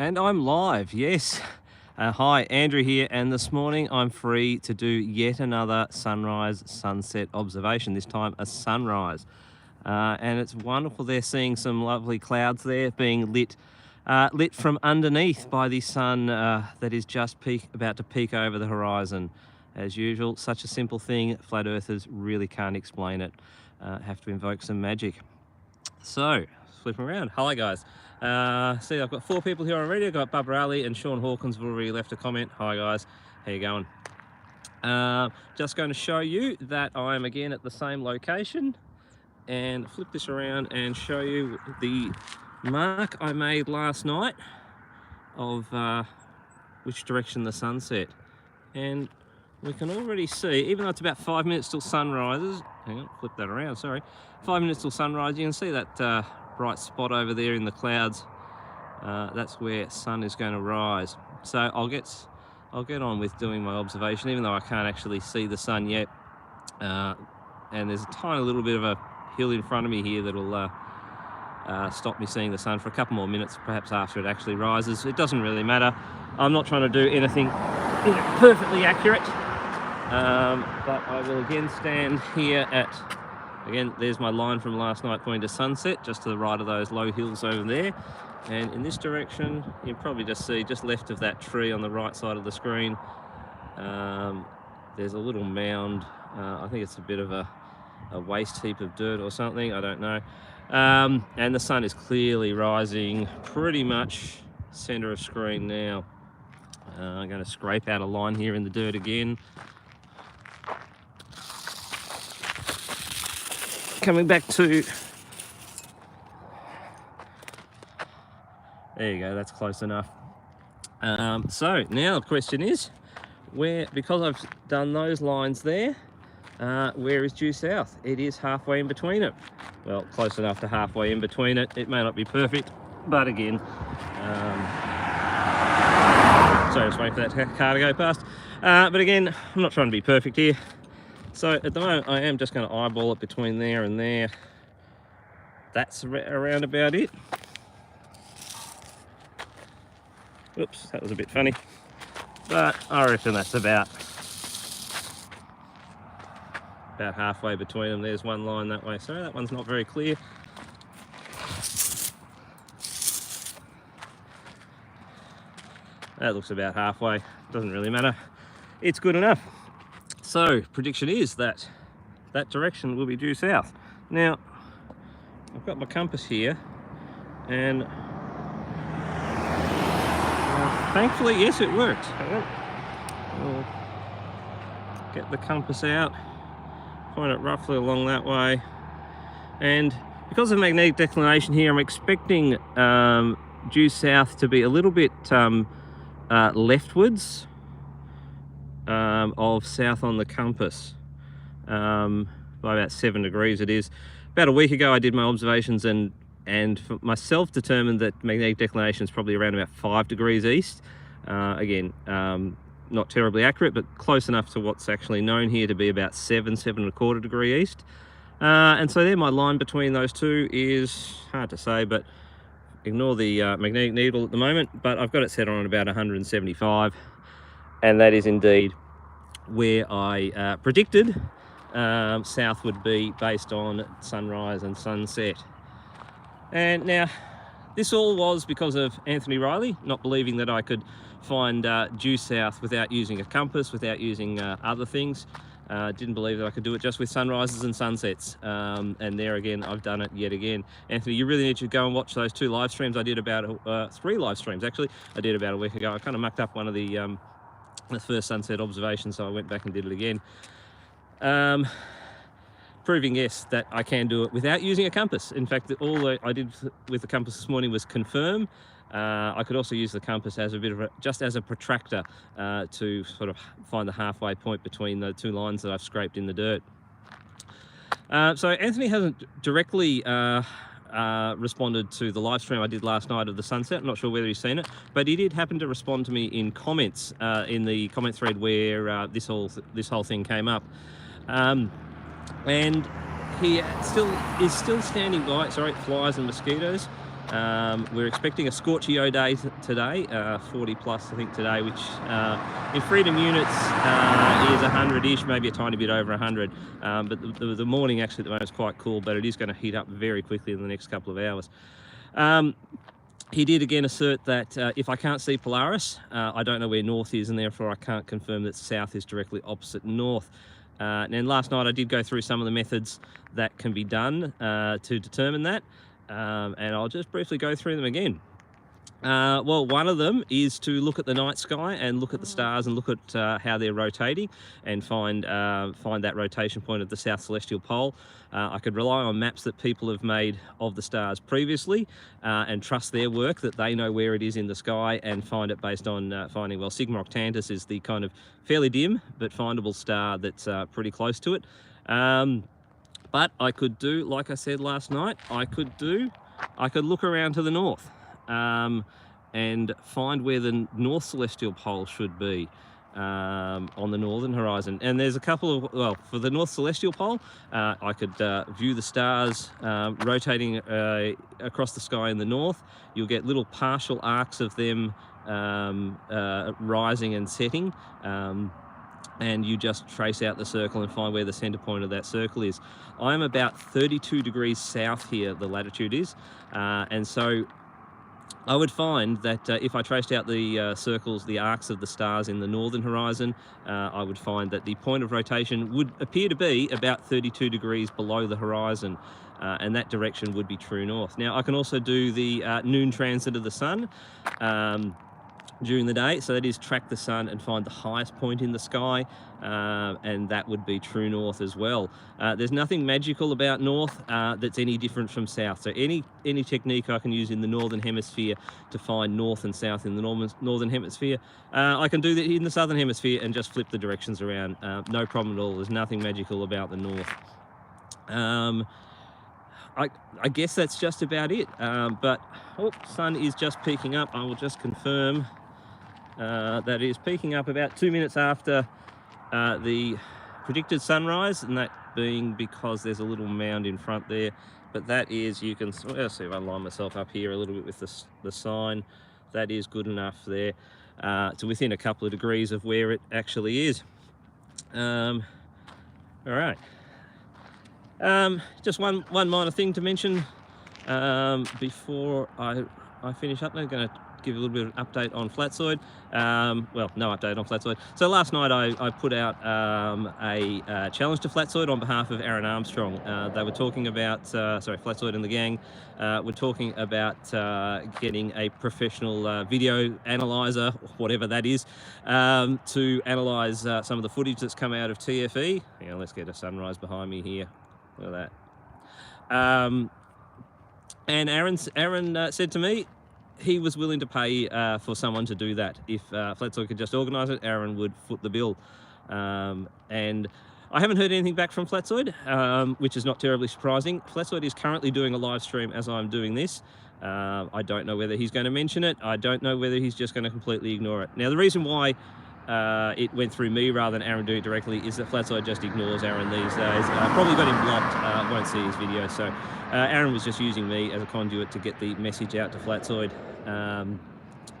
And I'm live, yes. Hi, Andrew here, and this morning I'm free to do yet another sunrise sunset observation, this time a sunrise. And it's wonderful there, seeing some lovely clouds there being lit from underneath by the sun that is just about to peek over the horizon. As usual, such a simple thing, flat earthers really can't explain it. Have to invoke some magic. So, flipping around. Hi guys. See, I've got 4 people here already. I've got Barbara Ali and Sean Hawkins have already left a comment. Hi guys, how you going? Just going to show you that I am again at the same location, and flip this around and show you the mark I made last night of which direction the sun set. And we can already see, even though it's about 5 minutes till sunrises, hang on, flip that around, sorry. 5 minutes till sunrise, you can see that bright spot over there in the clouds. That's where sun is going to rise. So I'll get on with doing my observation, even though I can't actually see the sun yet. And there's a tiny little bit of a hill in front of me here that'll stop me seeing the sun for a couple more minutes, perhaps after it actually rises. It doesn't really matter. I'm not trying to do anything perfectly accurate. But I will again stand here at, again, there's my line from last night pointing to sunset, just to the right of those low hills over there. And in this direction, you can probably just see, just left of that tree on the right side of the screen, there's a little mound. I think it's a bit of a waste heap of dirt or something, I don't know. And the sun is clearly rising pretty much center of screen now. I'm going to scrape out a line here in the dirt again. Coming back to, there you go, that's close enough. So now the question is, because I've done those lines there, where is due south? It is halfway in between it. Well, close enough to halfway in between it. It may not be perfect, but again, sorry, just waiting for that car to go past. But again, I'm not trying to be perfect here. So at the moment, I am just going to eyeball it between there and there. That's around about it. Whoops, that was a bit funny. But I reckon that's about halfway between them. There's one line that way. Sorry, that one's not very clear. That looks about halfway. Doesn't really matter. It's good enough. So, prediction is that direction will be due south. Now, I've got my compass here, and thankfully, yes, it worked. I'll get the compass out, point it roughly along that way, and because of magnetic declination here, I'm expecting due south to be a little bit leftwards of south on the compass, by about 7 degrees it is. About a week ago I did my observations and for myself determined that magnetic declination is probably around about 5 degrees east. Again, not terribly accurate, but close enough to what's actually known here to be about 7.25 degrees east. And so there, my line between those two is hard to say, but ignore the magnetic needle at the moment, but I've got it set on about 175, and that is indeed where I predicted south would be based on sunrise and sunset. And now, this all was because of Anthony Riley not believing that I could find due south without using a compass, without using other things. Didn't believe that I could do it just with sunrises and sunsets. And there again, I've done it yet again. Anthony, you really need to go and watch those 2 live streams I did about, 3 live streams actually, I did about a week ago. I kind of mucked up one of the first sunset observations, so I went back and did it again. Proving, yes, that I can do it without using a compass. In fact, all I did with the compass this morning was confirm. I could also use the compass as a bit of just as a protractor to sort of find the halfway point between the 2 lines that I've scraped in the dirt. So Anthony hasn't directly responded to the live stream I did last night of the sunset. I'm not sure whether he's seen it, but he did happen to respond to me in comments in the comment thread where this whole thing came up. And he is still standing by, sorry, flies and mosquitoes. We're expecting a scorchio day today, 40 plus I think today, which in freedom units is 100-ish, maybe a tiny bit over 100. But the morning actually at the moment is quite cool, but it is going to heat up very quickly in the next couple of hours. He did again assert that if I can't see Polaris, I don't know where north is, and therefore I can't confirm that south is directly opposite north. And last night I did go through some of the methods that can be done to determine that, and I'll just briefly go through them again. Well, one of them is to look at the night sky and look at the stars and look at how they're rotating and find that rotation point of the South Celestial Pole. I could rely on maps that people have made of the stars previously and trust their work, that they know where it is in the sky, and find it based on finding, well, Sigma Octantis is the kind of fairly dim but findable star that's pretty close to it. But I could do, like I said last night, I could look around to the north. And find where the North Celestial Pole should be on the northern horizon. And there's a couple of, well, for the North Celestial Pole, I could view the stars rotating across the sky in the north. You'll get little partial arcs of them rising and setting. And you just trace out the circle and find where the center point of that circle is. I'm about 32 degrees south here, the latitude is, and so I would find that if I traced out the circles, the arcs of the stars in the northern horizon, I would find that the point of rotation would appear to be about 32 degrees below the horizon, and that direction would be true north. Now, I can also do the noon transit of the sun during the day, so that is track the sun and find the highest point in the sky, and that would be true north as well. There's nothing magical about north that's any different from south, so any technique I can use in the northern hemisphere to find north and south in the northern hemisphere, I can do that in the southern hemisphere and just flip the directions around. No problem at all. There's nothing magical about the north. I guess that's just about it, but sun is just peaking up. I will just confirm that it is peaking up about 2 minutes after the predicted sunrise, and that being because there's a little mound in front there. But that is, you can see if I line myself up here a little bit with the sign, that is good enough there to within a couple of degrees of where it actually is. All right. Just one minor thing to mention before I finish up. I'm going to give a little bit of an update on Flatzoid. Well, no update on Flatzoid. So last night I put out a challenge to Flatzoid on behalf of Aaron Armstrong. They were talking about, Flatzoid and the gang were talking about getting a professional video analyzer, whatever that is, to analyze some of the footage that's come out of TFE. Hang on, let's get a sunrise behind me here. Look at that. And Aaron said to me, he was willing to pay for someone to do that. If Flatzoid could just organise it, Aaron would foot the bill. And I haven't heard anything back from Flatzoid, which is not terribly surprising. Flatzoid is currently doing a live stream as I'm doing this. I don't know whether he's going to mention it. I don't know whether he's just going to completely ignore it. Now, the reason why it went through me rather than Aaron doing it directly is that Flatzoid just ignores Aaron these days. Probably got him blocked, won't see his video. So Aaron was just using me as a conduit to get the message out to Flatzoid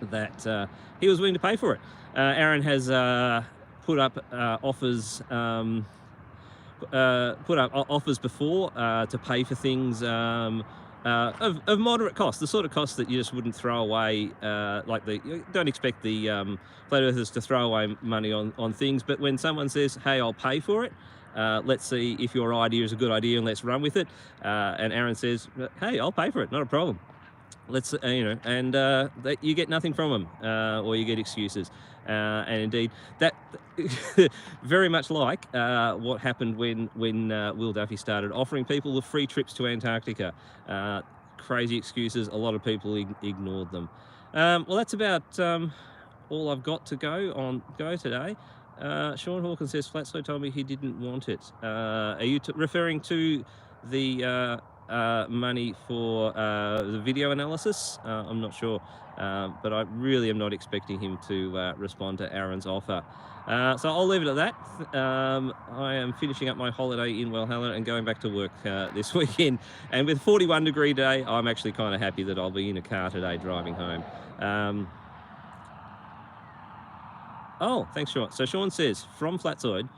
that he was willing to pay for it. Aaron has put up offers before to pay for things of moderate cost, the sort of cost that you just wouldn't throw away. You don't expect the flat earthers to throw away money on things, but when someone says, hey, I'll pay for it, let's see if your idea is a good idea and let's run with it, and Aaron says, hey, I'll pay for it, not a problem. Let's you get nothing from them, or you get excuses, and indeed that very much like what happened when Will Duffy started offering people the free trips to Antarctica. Crazy excuses. A lot of people ignored them. Well, that's about all I've got to go today. Sean Hawkins says Flatzoid told me he didn't want it. Are you referring to the money for the video analysis. I'm not sure, but I really am not expecting him to respond to Aaron's offer. So I'll leave it at that. I am finishing up my holiday in Walhalla and going back to work this weekend. And with 41-degree day, I'm actually kind of happy that I'll be in a car today driving home. Oh, thanks, Sean. So Sean says, from Flatzoid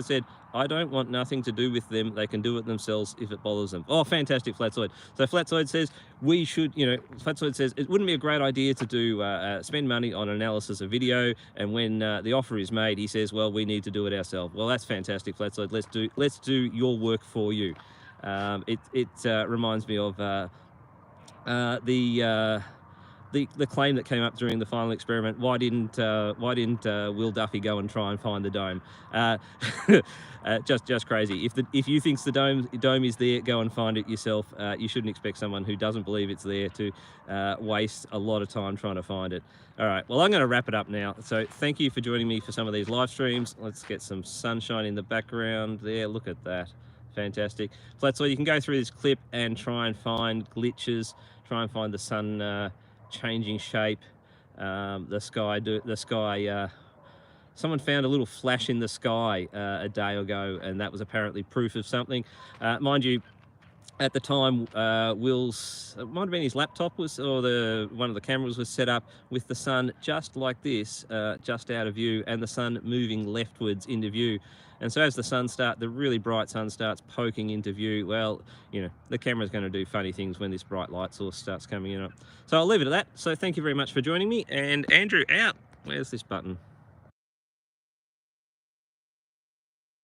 said, I don't want nothing to do with them. They can do it themselves if it bothers them. Oh, fantastic, Flatzoid. So Flatzoid says we should, Flatzoid says it wouldn't be a great idea to do spend money on analysis of video. And when the offer is made, he says, well, we need to do it ourselves. Well, that's fantastic, Flatzoid. Let's do your work for you. It reminds me of the claim that came up during the final experiment. Why didn't Will Duffy go and try and find the dome? Just crazy. If you think the dome is there, go and find it yourself. You shouldn't expect someone who doesn't believe it's there to waste a lot of time trying to find it. All right, well, I'm going to wrap it up now. So thank you for joining me for some of these live streams. Let's get some sunshine in the background there. Look at that. Fantastic. So you can go through this clip and try and find glitches, try and find the sun changing shape, the sky. Someone found a little flash in the sky a day ago, and that was apparently proof of something. Mind you, at the time, Will's, it might have been his laptop one of the cameras was set up with the sun just like this, just out of view, and the sun moving leftwards into view. And so as the really bright sun starts poking into view, well, the camera's going to do funny things when this bright light source starts coming in. So I'll leave it at that. So thank you very much for joining me. And Andrew, out. Where's this button?